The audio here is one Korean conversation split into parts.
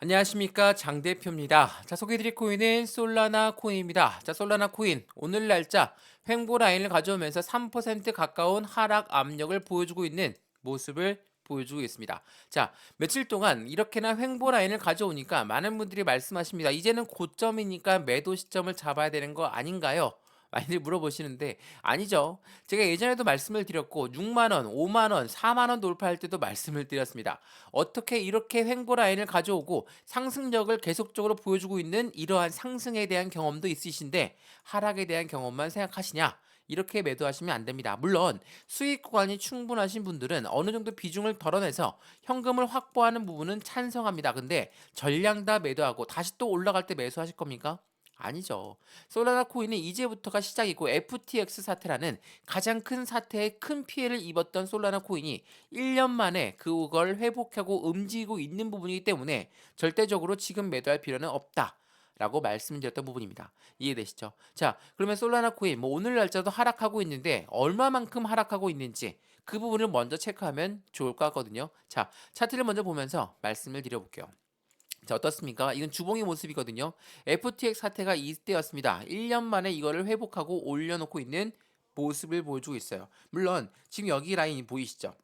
안녕하십니까, 장 대표입니다. 자, 소개해드릴 코인은 솔라나 코인입니다. 자, 솔라나 코인 오늘 날짜 횡보 라인을 가져오면서 3% 가까운 하락 압력을 보여주고 있는 모습을 보여주고 있습니다. 자, 며칠 동안 이렇게나 횡보 라인을 가져오니까 많은 분들이 말씀하십니다. 이제는 고점이니까 매도 시점을 잡아야 되는 거 아닌가요? 많이들 물어보시는데 아니죠. 제가 예전에도 말씀을 드렸고 6만 원, 5만 원, 4만 원 돌파할 때도 말씀을 드렸습니다. 어떻게 이렇게 횡보 라인을 가져오고 상승력을 계속적으로 보여주고 있는 이러한 상승에 대한 경험도 있으신데 하락에 대한 경험만 생각하시냐? 이렇게 매도하시면 안 됩니다. 물론 수익 구간이 충분하신 분들은 어느 정도 비중을 덜어내서 현금을 확보하는 부분은 찬성합니다. 근데 전량 다 매도하고 다시 또 올라갈 때 매수하실 겁니까? 아니죠. 솔라나 코인은 이제부터가 시작이고 FTX 사태라는 가장 큰 사태에 큰 피해를 입었던 솔라나 코인이 1년 만에 그걸 회복하고 움직이고 있는 부분이기 때문에 절대적으로 지금 매도할 필요는 없다. 라고 말씀드렸던 부분입니다. 이해되시죠? 자, 그러면 솔라나 코인 뭐 오늘 날짜도 하락하고 있는데 얼마만큼 하락하고 있는지 그 부분을 먼저 체크하면 좋을 것 같거든요. 자, 차트를 먼저 보면서 말씀을 드려볼게요. 자, 어떻습니까? 이건 주봉의 모습이거든요. FTX 사태가 이때였습니다. 1년 만에 이거를 회복하고 올려놓고 있는 모습을 보여주고 있어요. 물론 지금 여기 라인이 보이시죠?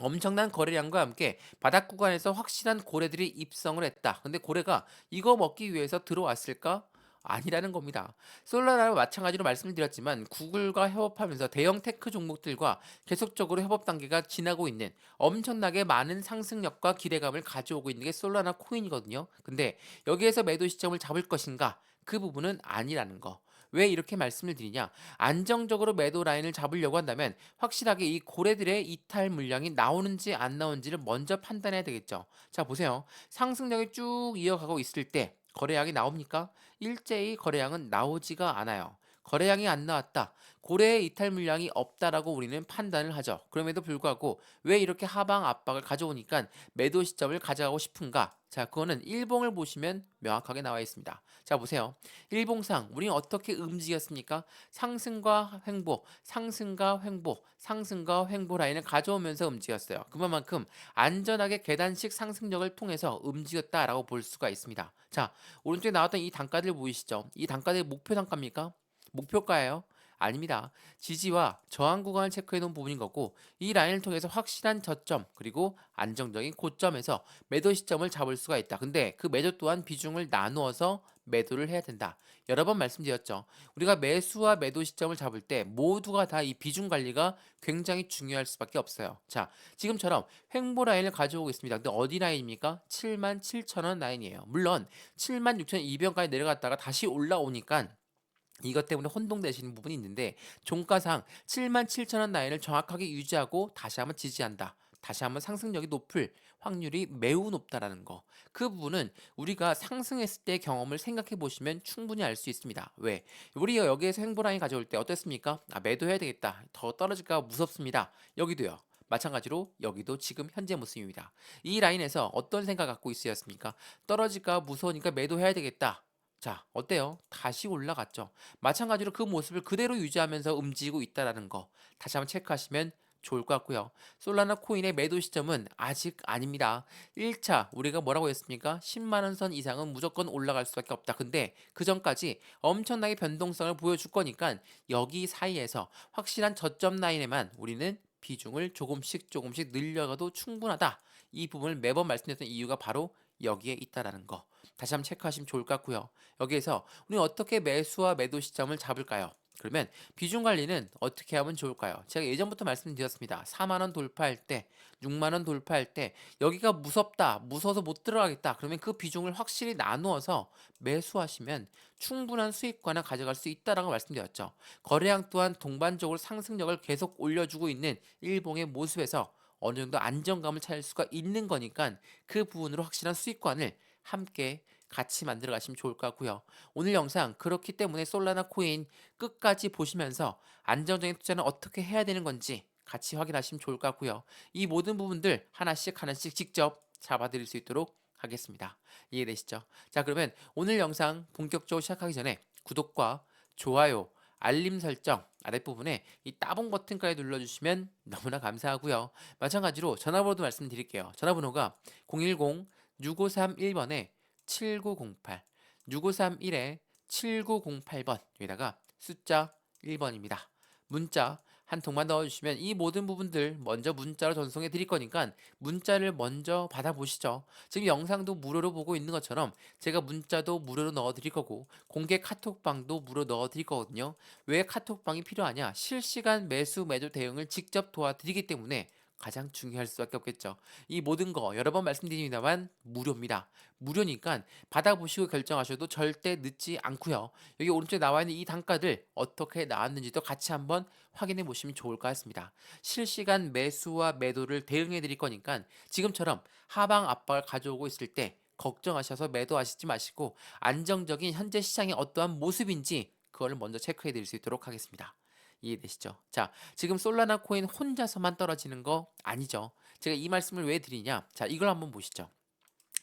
엄청난 거래량과 함께 바닥 구간에서 확실한 고래들이 입성을 했다. 근데 고래가 이거 먹기 위해서 들어왔을까? 아니라는 겁니다. 솔라나와 마찬가지로 말씀을 드렸지만 구글과 협업하면서 대형 테크 종목들과 계속적으로 협업 단계가 지나고 있는 엄청나게 많은 상승력과 기대감을 가져오고 있는 게 솔라나 코인이거든요. 근데 여기에서 매도 시점을 잡을 것인가? 그 부분은 아니라는 거. 왜 이렇게 말씀을 드리냐? 안정적으로 매도 라인을 잡으려고 한다면 확실하게 이 고래들의 이탈 물량이 나오는지 안 나오는지를 먼저 판단해야 되겠죠. 자, 보세요. 상승력이 쭉 이어가고 있을 때 거래량이 나옵니까? 일제히 거래량은 나오지가 않아요. 거래량이 안 나왔다. 고래의 이탈 물량이 없다라고 우리는 판단을 하죠. 그럼에도 불구하고 왜 이렇게 하방 압박을 가져오니까 매도 시점을 가져가고 싶은가? 자, 그거는 일봉을 보시면 명확하게 나와 있습니다. 자, 보세요. 일봉상 우리는 어떻게 움직였습니까? 상승과 횡보, 상승과 횡보, 상승과 횡보 라인을 가져오면서 움직였어요. 그만큼 안전하게 계단식 상승력을 통해서 움직였다라고 볼 수가 있습니다. 자, 오른쪽에 나왔던 이 단가들 보이시죠? 이 단가들 목표 단가입니까? 목표가예요? 아닙니다. 지지와 저항 구간을 체크해 놓은 부분인 거고 이 라인을 통해서 확실한 저점 그리고 안정적인 고점에서 매도 시점을 잡을 수가 있다. 근데 그 매도 또한 비중을 나누어서 매도를 해야 된다. 여러 번 말씀드렸죠. 우리가 매수와 매도 시점을 잡을 때 모두가 다 이 비중 관리가 굉장히 중요할 수밖에 없어요. 자, 지금처럼 횡보 라인을 가져오고 있습니다. 근데 어디 라인입니까? 77,000원 라인이에요. 물론 76,200원까지 내려갔다가 다시 올라오니까 이것 때문에 혼동되시는 부분이 있는데 종가상 77,000원 라인을 정확하게 유지하고 다시 한번 지지한다. 다시 한번 상승력이 높을 확률이 매우 높다라는 거. 그 부분은 우리가 상승했을 때 경험을 생각해 보시면 충분히 알 수 있습니다. 왜? 우리 여기에서 횡보라인 가져올 때 어땠습니까? 아, 매도해야 되겠다. 더 떨어질까 무섭습니다. 여기도요. 마찬가지로 여기도 지금 현재 모습입니다. 이 라인에서 어떤 생각 갖고 있으셨습니까? 떨어질까 무서우니까 매도해야 되겠다. 자, 어때요? 다시 올라갔죠. 마찬가지로 그 모습을 그대로 유지하면서 움직이고 있다라는 거 다시 한번 체크하시면 좋을 것 같고요. 솔라나 코인의 매도 시점은 아직 아닙니다. 1차 우리가 뭐라고 했습니까? 10만 원 선 이상은 무조건 올라갈 수밖에 없다. 근데 그 전까지 엄청나게 변동성을 보여줄 거니까 여기 사이에서 확실한 저점 라인에만 우리는 비중을 조금씩 늘려가도 충분하다. 이 부분을 매번 말씀드렸던 이유가 바로 여기에 있다라는 거. 다시 한번 체크하시면 좋을 것 같고요. 여기에서 우리 어떻게 매수와 매도 시점을 잡을까요? 그러면 비중 관리는 어떻게 하면 좋을까요? 제가 예전부터 말씀드렸습니다. 4만 원 돌파할 때, 6만 원 돌파할 때 여기가 무섭다, 무서워서 못 들어가겠다. 그러면 그 비중을 확실히 나누어서 매수하시면 충분한 수익권을 가져갈 수 있다라고 말씀드렸죠. 거래량 또한 동반적으로 상승력을 계속 올려주고 있는 일봉의 모습에서 어느 정도 안정감을 찾을 수가 있는 거니까 그 부분으로 확실한 수익권을 함께 같이 만들어 가시면 좋을 것 같고요. 오늘 영상 그렇기 때문에 솔라나 코인 끝까지 보시면서 안정적인 투자는 어떻게 해야 되는 건지 같이 확인하시면 좋을 것 같고요. 이 모든 부분들 하나씩 직접 잡아드릴 수 있도록 하겠습니다. 이해되시죠? 자, 그러면 오늘 영상 본격적으로 시작하기 전에 구독과 좋아요, 알림 설정 아랫부분에 이 따봉 버튼까지 눌러주시면 너무나 감사하고요. 마찬가지로 전화번호도 말씀드릴게요. 전화번호가 010 6531번에 7908, 6531에 7908번 여기다가 숫자 1번입니다. 문자 한 통만 넣어주시면 이 모든 부분들 먼저 문자로 전송해 드릴 거니까 문자를 먼저 받아보시죠. 지금 영상도 무료로 보고 있는 것처럼 제가 문자도 무료로 넣어 드릴 거고 공개 카톡방도 무료로 넣어 드릴 거거든요. 왜 카톡방이 필요하냐? 실시간 매수 매도 대응을 직접 도와드리기 때문에 가장 중요할 수밖에 없겠죠. 이 모든 거 여러 번 말씀드립니다만 무료입니다. 무료니까 받아보시고 결정하셔도 절대 늦지 않고요. 여기 오른쪽에 나와 있는 이 단가들 어떻게 나왔는지도 같이 한번 확인해 보시면 좋을 것 같습니다. 실시간 매수와 매도를 대응해 드릴 거니까 지금처럼 하방 압박을 가져오고 있을 때 걱정하셔서 매도하시지 마시고 안정적인 현재 시장의 어떠한 모습인지 그걸 먼저 체크해 드릴 수 있도록 하겠습니다. 이해되시죠? 자, 지금 솔라나 코인 혼자서만 떨어지는 거 아니죠. 제가 이 말씀을 왜 드리냐? 자, 이걸 한번 보시죠.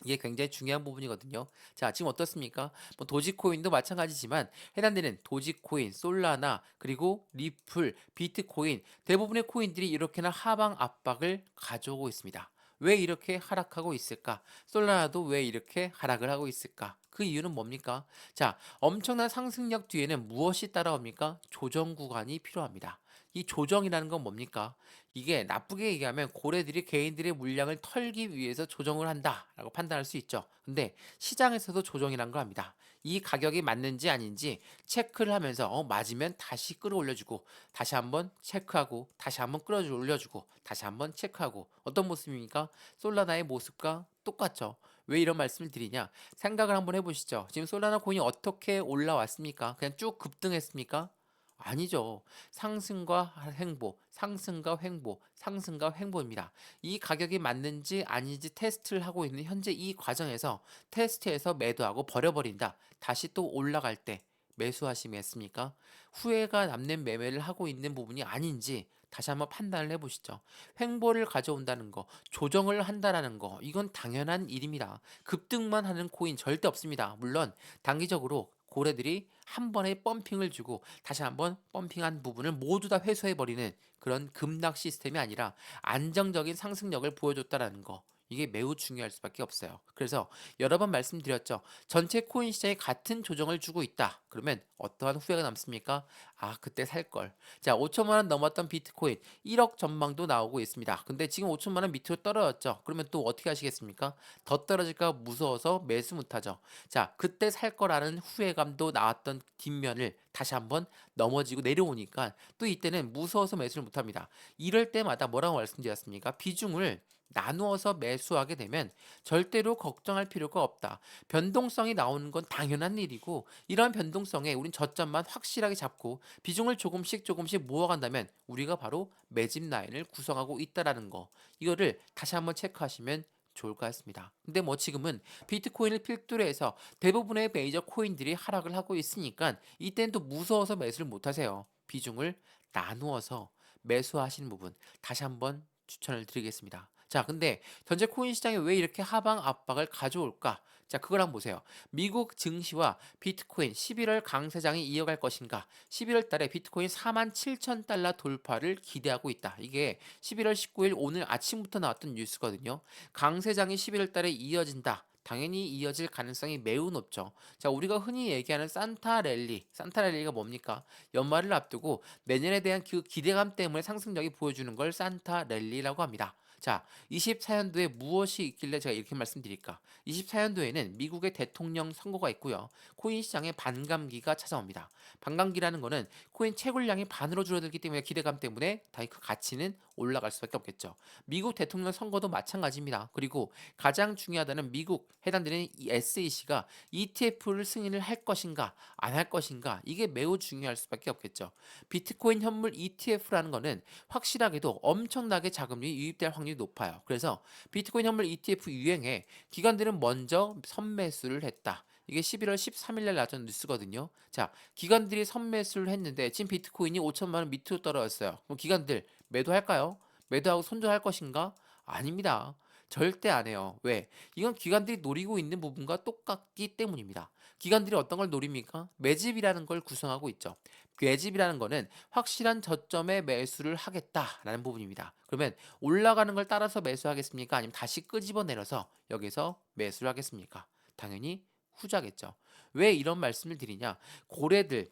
이게 굉장히 중요한 부분이거든요. 자, 지금 어떻습니까? 뭐 도지코인도 마찬가지지만 해당되는 도지코인, 솔라나, 그리고 리플, 비트코인 대부분의 코인들이 이렇게나 하방 압박을 가져오고 있습니다. 왜 이렇게 하락하고 있을까? 솔라나도 왜 이렇게 하락을 하고 있을까? 그 이유는 뭡니까? 자, 엄청난 상승력 뒤에는 무엇이 따라옵니까? 조정 구간이 필요합니다. 이 조정이라는 건 뭡니까? 이게 나쁘게 얘기하면 고래들이 개인들의 물량을 털기 위해서 조정을 한다라고 판단할 수 있죠. 근데 시장에서도 조정이란 걸 합니다. 이 가격이 맞는지 아닌지 체크를 하면서 맞으면 다시 끌어올려주고 다시 한번 체크하고 다시 한번 끌어올려주고 다시 한번 체크하고 어떤 모습입니까? 솔라나의 모습과 똑같죠. 왜 이런 말씀을 드리냐? 생각을 한번 해보시죠. 지금 솔라나 코인이 어떻게 올라왔습니까? 그냥 쭉 급등했습니까? 아니죠. 상승과 횡보, 상승과 횡보, 상승과 횡보입니다. 이 가격이 맞는지 아닌지 테스트를 하고 있는 현재 이 과정에서 테스트에서 매도하고 버려버린다. 다시 또 올라갈 때 매수하시겠습니까? 후회가 남는 매매를 하고 있는 부분이 아닌지 다시 한번 판단을 해보시죠. 횡보를 가져온다는 거, 조정을 한다라는 거, 이건 당연한 일입니다. 급등만 하는 코인 절대 없습니다. 물론 단기적으로 고래들이 한 번에 펌핑을 주고 다시 한번 펌핑한 부분을 모두 다 회수해버리는 그런 급락 시스템이 아니라 안정적인 상승력을 보여줬다라는 거. 이게 매우 중요할 수밖에 없어요. 그래서 여러 번 말씀드렸죠. 전체 코인 시장에 같은 조정을 주고 있다. 그러면 어떠한 후회가 남습니까? 아, 그때 살 걸. 자, 5천만 원 넘었던 비트코인 1억 전망도 나오고 있습니다. 근데 지금 5천만 원 밑으로 떨어졌죠. 그러면 또 어떻게 하시겠습니까? 더 떨어질까 무서워서 매수 못하죠. 자, 그때 살 거라는 후회감도 나왔던 뒷면을 다시 한번 넘어지고 내려오니까 또 이때는 무서워서 매수를 못합니다. 이럴 때마다 뭐라고 말씀드렸습니까? 비중을 나누어서 매수하게 되면 절대로 걱정할 필요가 없다. 변동성이 나오는 건 당연한 일이고 이러한 변동성에 우린 저점만 확실하게 잡고 비중을 조금씩 조금씩 모아간다면 우리가 바로 매집 라인을 구성하고 있다라는 거. 이거를 다시 한번 체크하시면 좋을 것 같습니다. 근데 뭐 지금은 비트코인을 필두로 해서 대부분의 메이저 코인들이 하락을 하고 있으니까 이때는 또 무서워서 매수를 못 하세요. 비중을 나누어서 매수하시는 부분 다시 한번 추천을 드리겠습니다. 자, 근데 현재 코인 시장에 왜 이렇게 하방 압박을 가져올까? 자, 그걸 한번 보세요. 미국 증시와 비트코인 11월 강세장이 이어갈 것인가? 11월 달에 비트코인 47,000달러 돌파를 기대하고 있다. 이게 11월 19일 오늘 아침부터 나왔던 뉴스거든요. 강세장이 11월 달에 이어진다. 당연히 이어질 가능성이 매우 높죠. 자, 우리가 흔히 얘기하는 산타 랠리. 산타 랠리가 뭡니까? 연말을 앞두고 내년에 대한 그 기대감 때문에 상승력이 보여주는 걸 산타 랠리라고 합니다. 자, 24년도에 무엇이 있길래 제가 이렇게 말씀드릴까? 24년도에는 미국의 대통령 선거가 있고요. 코인 시장에 반감기가 찾아옵니다. 반감기라는 거는 코인 채굴량이 반으로 줄어들기 때문에 기대감 때문에 당연히 그 가치는 올라갈 수밖에 없겠죠. 미국 대통령 선거도 마찬가지입니다. 그리고 가장 중요하다는 미국 해당되는 이 SEC가 ETF를 승인을 할 것인가 안 할 것인가 이게 매우 중요할 수밖에 없겠죠. 비트코인 현물 ETF라는 거는 확실하게도 엄청나게 자금이 유입될 확률이 높아요. 그래서 비트코인 현물 ETF 유행에 기관들은 먼저 선매수를 했다. 이게 11월 13일 날 나왔던 뉴스거든요. 자, 기관들이 선매수를 했는데 지금 비트코인이 5천만 원 밑으로 떨어졌어요. 그럼 기관들 매도할까요? 매도하고 손절할 것인가? 아닙니다. 절대 안 해요. 왜? 이건 기관들이 노리고 있는 부분과 똑같기 때문입니다. 기관들이 어떤 걸 노립니까? 매집이라는 걸 구성하고 있죠. 매집이라는 거는 확실한 저점에 매수를 하겠다라는 부분입니다. 그러면 올라가는 걸 따라서 매수하겠습니까? 아니면 다시 끄집어 내려서 여기서 매수를 하겠습니까? 당연히 후자겠죠. 왜 이런 말씀을 드리냐? 고래들,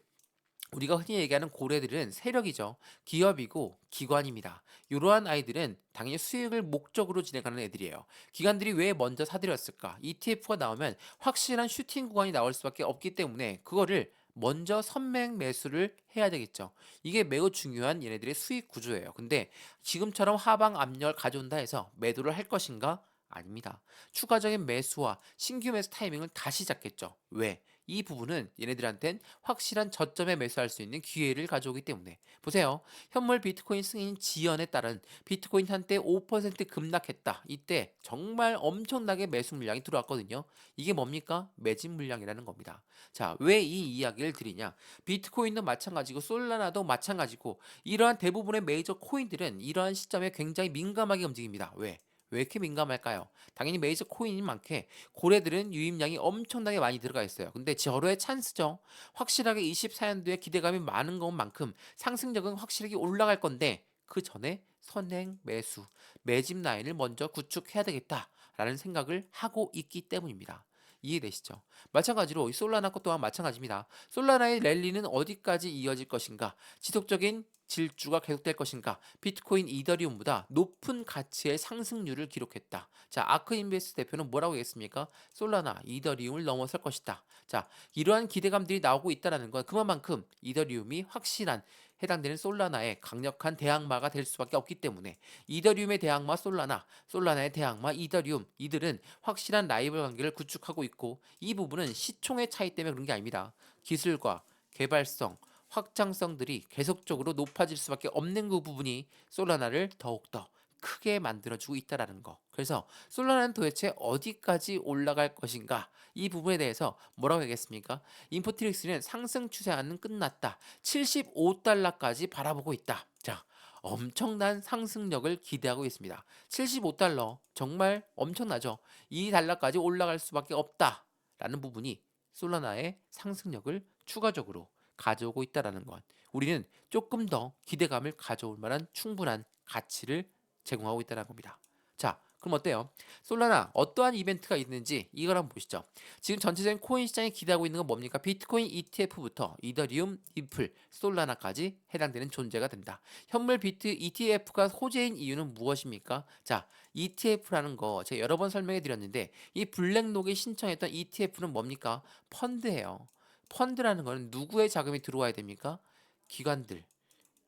우리가 흔히 얘기하는 고래들은 세력이죠. 기업이고 기관입니다. 이러한 아이들은 당연히 수익을 목적으로 진행하는 애들이에요. 기관들이 왜 먼저 사들였을까? ETF가 나오면 확실한 슈팅 구간이 나올 수밖에 없기 때문에 그거를 먼저 선맹 매수를 해야 되겠죠. 이게 매우 중요한 얘네들의 수익 구조예요. 근데 지금처럼 하방 압력을 가져온다 해서 매도를 할 것인가? 아닙니다. 추가적인 매수와 신규 매수 타이밍을 다시 잡겠죠. 왜? 이 부분은 얘네들한텐 확실한 저점에 매수할 수 있는 기회를 가져오기 때문에 보세요. 현물 비트코인 승인 지연에 따른 비트코인 한때 5% 급락했다. 이때 정말 엄청나게 매수 물량이 들어왔거든요. 이게 뭡니까? 매집 물량이라는 겁니다. 자, 왜 이 이야기를 드리냐? 비트코인도 마찬가지고 솔라나도 마찬가지고 이러한 대부분의 메이저 코인들은 이러한 시점에 굉장히 민감하게 움직입니다. 왜? 왜 이렇게 민감할까요? 당연히 메이저 코인인 만큼 고래들은 유입량이 엄청나게 많이 들어가 있어요. 근데 절호의 찬스죠. 확실하게 24년도에 기대감이 많은 것만큼 상승력은 확실하게 올라갈 건데 그 전에 선행 매수, 매집 라인을 먼저 구축해야 되겠다라는 생각을 하고 있기 때문입니다. 이해되시죠? 마찬가지로 이 솔라나 것 또한 마찬가지입니다. 솔라나의 랠리는 어디까지 이어질 것인가? 지속적인 질주가 계속될 것인가? 비트코인 이더리움보다 높은 가치의 상승률을 기록했다. 자, 아크인베스트 대표는 뭐라고 했습니까? 솔라나, 이더리움을 넘어설 것이다. 자, 이러한 기대감들이 나오고 있다는 건 그만큼 이더리움이 확실한 해당되는 솔라나의 강력한 대항마가 될 수밖에 없기 때문에 이더리움의 대항마 솔라나, 솔라나의 대항마 이더리움, 이들은 확실한 라이벌 관계를 구축하고 있고 이 부분은 시총의 차이 때문에 그런 게 아닙니다. 기술과 개발성, 확장성들이 계속적으로 높아질 수밖에 없는 그 부분이 솔라나를 더욱더 크게 만들어주고 있다라는 거. 그래서 솔라나는 도대체 어디까지 올라갈 것인가? 이 부분에 대해서 뭐라고 하겠습니까? 인포트릭스는 상승 추세는 끝났다. 75달러까지 바라보고 있다. 자, 엄청난 상승력을 기대하고 있습니다. 75달러 정말 엄청나죠. 이 달러까지 올라갈 수밖에 없다라는 부분이 솔라나의 상승력을 추가적으로 가져오고 있다라는 것. 우리는 조금 더 기대감을 가져올 만한 충분한 가치를 제공하고 있다는 겁니다. 자, 그럼 어때요? 솔라나 어떠한 이벤트가 있는지 이걸 한번 보시죠. 지금 전체적인 코인 시장이 기대하고 있는 건 뭡니까? 비트코인 ETF부터 이더리움, 리플, 솔라나까지 해당되는 존재가 된다. 현물 비트 ETF가 호재인 이유는 무엇입니까? 자, ETF라는 거 제가 여러 번 설명해 드렸는데 이 블랙록이 신청했던 ETF는 뭡니까? 펀드예요. 펀드라는 거는 누구의 자금이 들어와야 됩니까? 기관들,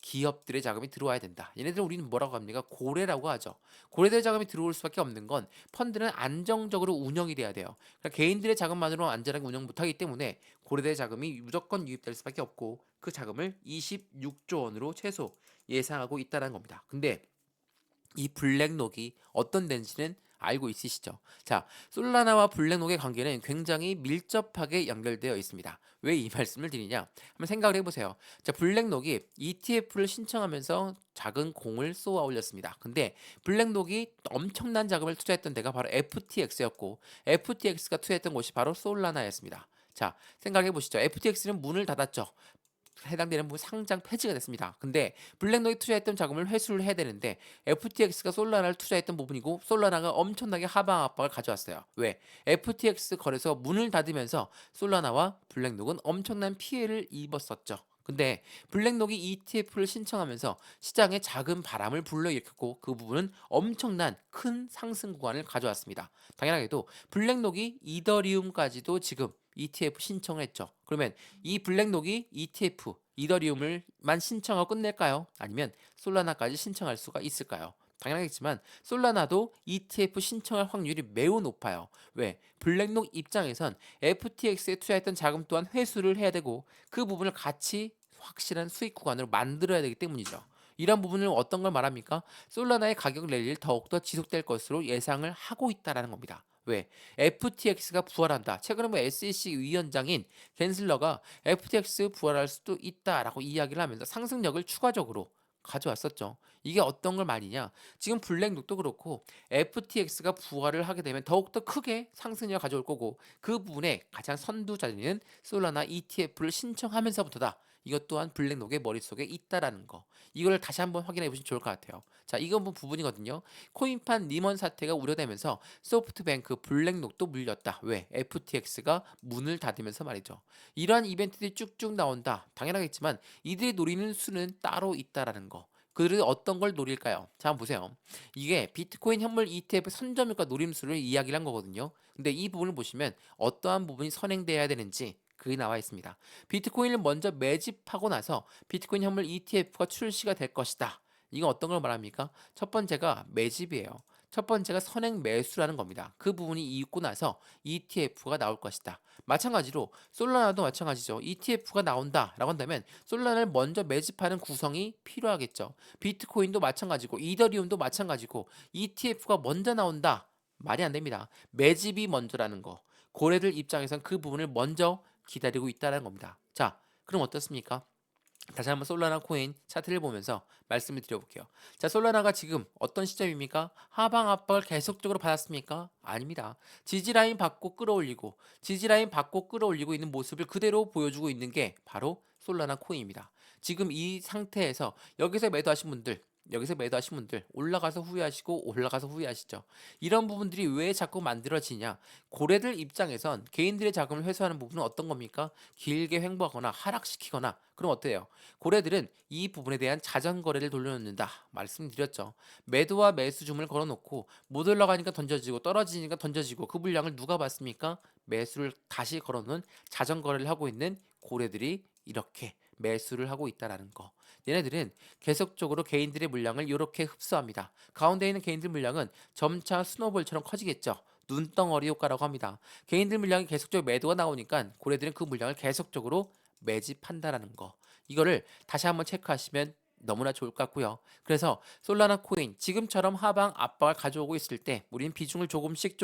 기업들의 자금이 들어와야 된다. 얘네들 우리는 뭐라고 합니까? 고래라고 하죠. 고래들의 자금이 들어올 수밖에 없는 건 펀드는 안정적으로 운영이 돼야 돼요. 그러니까 개인들의 자금만으로 안전하게 운영 못하기 때문에 고래들의 자금이 무조건 유입될 수밖에 없고 그 자금을 26조 원으로 최소 예상하고 있다는 겁니다. 근데 이 블랙록이 어떤 데인지는 알고 있으시죠? 자, 솔라나와 블랙록의 관계는 굉장히 밀접하게 연결되어 있습니다. 왜 이 말씀을 드리냐? 한번 생각을 해보세요. 자, 블랙록이 ETF를 신청하면서 작은 공을 쏘아 올렸습니다. 근데 블랙록이 엄청난 자금을 투자했던 데가 바로 FTX였고 FTX가 투자했던 곳이 바로 솔라나였습니다. 자, 생각해 보시죠. FTX는 문을 닫았죠. 해당되는 부분 상장 폐지가 됐습니다. 근데 블랙록이 투자했던 자금을 회수를 해야 되는데 FTX가 솔라나를 투자했던 부분이고 솔라나가 엄청나게 하방 압박을 가져왔어요. 왜? FTX 거래소 문을 닫으면서 솔라나와 블랙록은 엄청난 피해를 입었었죠. 근데 블랙록이 ETF를 신청하면서 시장에 작은 바람을 불러일으켰고 그 부분은 엄청난 큰 상승 구간을 가져왔습니다. 당연하게도 블랙록이 이더리움까지도 지금 ETF 신청을 했죠. 그러면 이 블랙록이 ETF 이더리움을만 신청하고 끝낼까요? 아니면 솔라나까지 신청할 수가 있을까요? 당연하겠지만 솔라나도 ETF 신청할 확률이 매우 높아요. 왜? 블랙록 입장에선 FTX에 투자했던 자금 또한 회수를 해야 되고 그 부분을 같이 확실한 수익 구간으로 만들어야 되기 때문이죠. 이런 부분을 어떤 걸 말합니까? 솔라나의 가격 랠리를 더욱더 지속될 것으로 예상을 하고 있다라는 겁니다. 왜? FTX가 부활한다. 최근에 SEC 위원장인 겐슬러가 FTX 부활할 수도 있다라고 이야기를 하면서 상승력을 추가적으로 가져왔었죠. 이게 어떤 걸 말이냐? 지금 블랙록도 그렇고 FTX가 부활을 하게 되면 더욱더 크게 상승률을 가져올 거고 그 부분에 가장 선두자리는 솔라나 ETF를 신청하면서부터다. 이것 또한 블랙록의 머릿속에 있다라는 거. 이걸 다시 한번 확인해 보시면 좋을 것 같아요. 자, 이건 뭐 부분이거든요. 코인판 리먼 사태가 우려되면서 소프트뱅크, 블랙록도 물렸다. 왜? FTX가 문을 닫으면서 말이죠. 이러한 이벤트들이 쭉쭉 나온다. 당연하겠지만 이들이 노리는 수는 따로 있다라는 거. 그들은 어떤 걸 노릴까요? 자, 한번 보세요. 이게 비트코인 현물 ETF 선점일과 노림수를 이야기를 한 거거든요. 근데 이 부분을 보시면 어떠한 부분이 선행돼야 되는지 그게 나와 있습니다. 비트코인을 먼저 매집하고 나서 비트코인 현물 ETF가 출시가 될 것이다. 이건 어떤 걸 말합니까? 첫 번째가 매집이에요. 첫 번째가 선행 매수라는 겁니다. 그 부분이 있고 나서 ETF가 나올 것이다. 마찬가지로 솔라나도 마찬가지죠. ETF가 나온다라고 한다면 솔라나를 먼저 매집하는 구성이 필요하겠죠. 비트코인도 마찬가지고 이더리움도 마찬가지고 ETF가 먼저 나온다. 말이 안 됩니다. 매집이 먼저라는 거. 고래들 입장에선 그 부분을 먼저 기다리고 있다는 겁니다. 자, 그럼 어떻습니까? 다시 한번 솔라나 코인 차트를 보면서 말씀을 드려볼게요. 자, 솔라나가 지금 어떤 시점입니까? 하방 압박을 계속적으로 받았습니까? 아닙니다. 지지라인 받고 끌어올리고 지지라인 받고 끌어올리고 있는 모습을 그대로 보여주고 있는 게 바로 솔라나 코인입니다. 지금 이 상태에서 여기서 매도하신 분들 올라가서 후회하시고 올라가서 후회하시죠. 이런 부분들이 왜 자꾸 만들어지냐? 고래들 입장에선 개인들의 자금을 회수하는 부분은 어떤 겁니까? 길게 횡보하거나 하락시키거나 그럼 어때요? 고래들은 이 부분에 대한 자전 거래를 돌려놓는다. 말씀드렸죠. 매도와 매수 주문을 걸어놓고 못 올라가니까 던져지고 떨어지니까 던져지고 그 물량을 누가 봤습니까? 매수를 다시 걸어놓은 자전 거래를 하고 있는 고래들이 이렇게 매수를 하고 있다라는 거. 얘네들은 계속적으로 개인들의 물량을 이렇게 흡수합니다. 가운데 있는 개인들 물량은 점차 스노볼처럼 커지겠죠. 눈덩어리 효과라고 합니다. 개인들 물량이 계속적으로 매도가 나오니까 고래들은 그 물량을 계속적으로 매집한다라는 거. 이거를 다시 한번 체크하시면 너무나 좋을 것 같고요. 그래서 솔라나 코인 지금처럼 하방 압박을 가져오고 있을 때 우리는 비중을 조금씩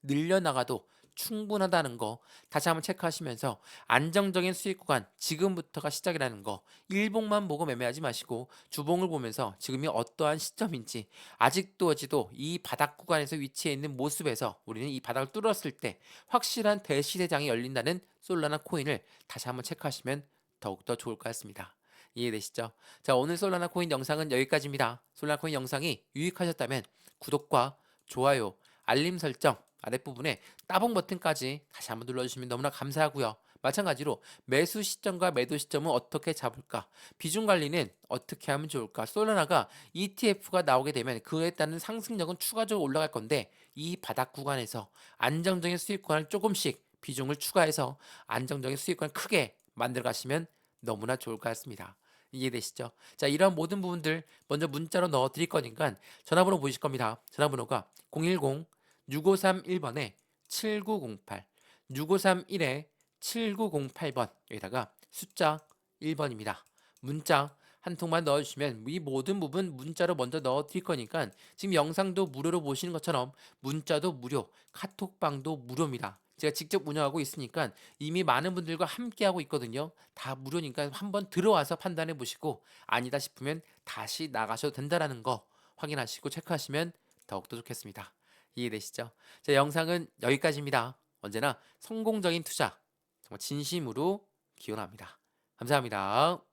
늘려나가도 충분하다는 거 다시 한번 체크하시면서 안정적인 수익 구간 지금부터가 시작이라는 거 일봉만 보고 매매하지 마시고 주봉을 보면서 지금이 어떠한 시점인지 아직도 이 바닥 구간에서 위치해 있는 모습에서 우리는 이 바닥을 뚫었을 때 확실한 대시대장이 열린다는 솔라나 코인을 다시 한번 체크하시면 더욱더 좋을 것 같습니다. 이해되시죠? 자, 오늘 솔라나 코인 영상은 여기까지입니다. 솔라나 코인 영상이 유익하셨다면 구독과 좋아요, 알림 설정 아랫부분에 따봉 버튼까지 다시 한번 눌러주시면 너무나 감사하고요. 마찬가지로 매수 시점과 매도 시점은 어떻게 잡을까? 비중 관리는 어떻게 하면 좋을까? 솔라나가 ETF가 나오게 되면 그에 따른 상승력은 추가적으로 올라갈 건데 이 바닥 구간에서 안정적인 수익 구간을 조금씩 비중을 추가해서 안정적인 수익 구간을 크게 만들어 가시면 너무나 좋을 것 같습니다. 이해되시죠? 자, 이런 모든 부분들 먼저 문자로 넣어 드릴 거니까 전화번호 보이실 겁니다. 전화번호가 010-6531번에 7908 6531에 7908번 여기다가 숫자 1번입니다. 문자 한 통만 넣어주시면 이 모든 부분 문자로 먼저 넣어 드릴 거니까 지금 영상도 무료로 보시는 것처럼 문자도 무료, 카톡방도 무료입니다. 제가 직접 운영하고 있으니까 이미 많은 분들과 함께하고 있거든요. 다 무료니까 한번 들어와서 판단해 보시고 아니다 싶으면 다시 나가셔도 된다라는 거 확인하시고 체크하시면 더욱더 좋겠습니다. 이해되시죠? 자, 영상은 여기까지입니다. 언제나 성공적인 투자 정말 진심으로 기원합니다. 감사합니다.